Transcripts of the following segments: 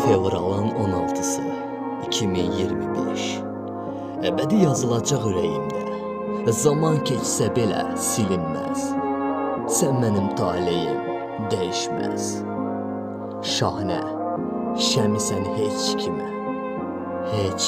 Fevralın 16-sı 2025 Əbədi yazılacaq ürəyimdə. Zaman keçsə belə silinməz. Sən mənim taleyim, dəyişməz. Şahnə, şəmisən heç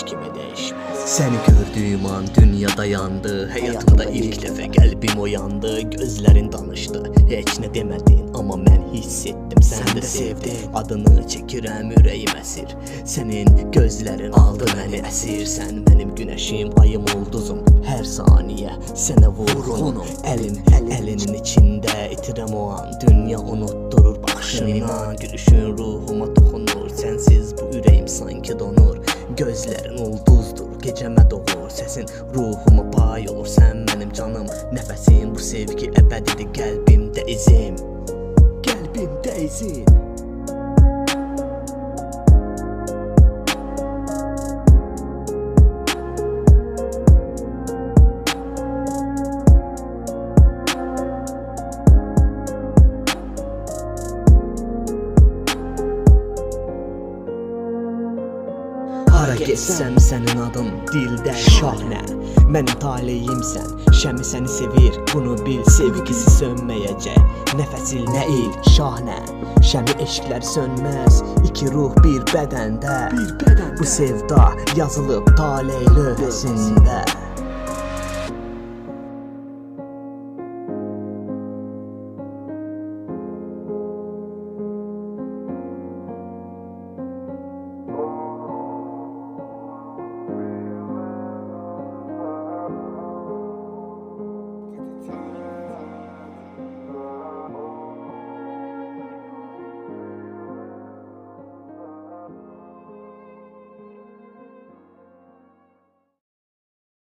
kimə dəyişməz. Səni gördüyüm an dünya dayandı. Həyatımda ilk dəfə qəlbim oyandı. Gözlərin danışdı, heç nə demədin, amma mən hiss etdim, sən də sevdin. Adını çəkirəm, ürəyim əsir. Sənin gözlərin aldı məni əsir. Sən mənim günəşim, ayım, ulduzum. Hər saniyə sənə vurğunum. Əlinin içində itirəm o an. Dünya unutturur baxışın, inan. Gülüşün ruhuma toxunur. Sənsiz bu ürəyim sanki donur. Gözlərin ulduzdur, gecəmə doğur. Səsin ruhuma pay olur. Sən mənim canım, nəfəsim. Bu sevgi əbədidir, qəlbimdə izim. Qəlbimdə izin. Hara geçsəm sənin adın dildə şahnə. Mənim taleyimsən, şəmi səni sevir, bunu bil. Sevgisi sönməyəcək, nəfəsil nə il şahnə. Şəmi eşqlər sönməz, iki ruh bir bədəndə. Bu sevda yazılıb taley lövhəsində.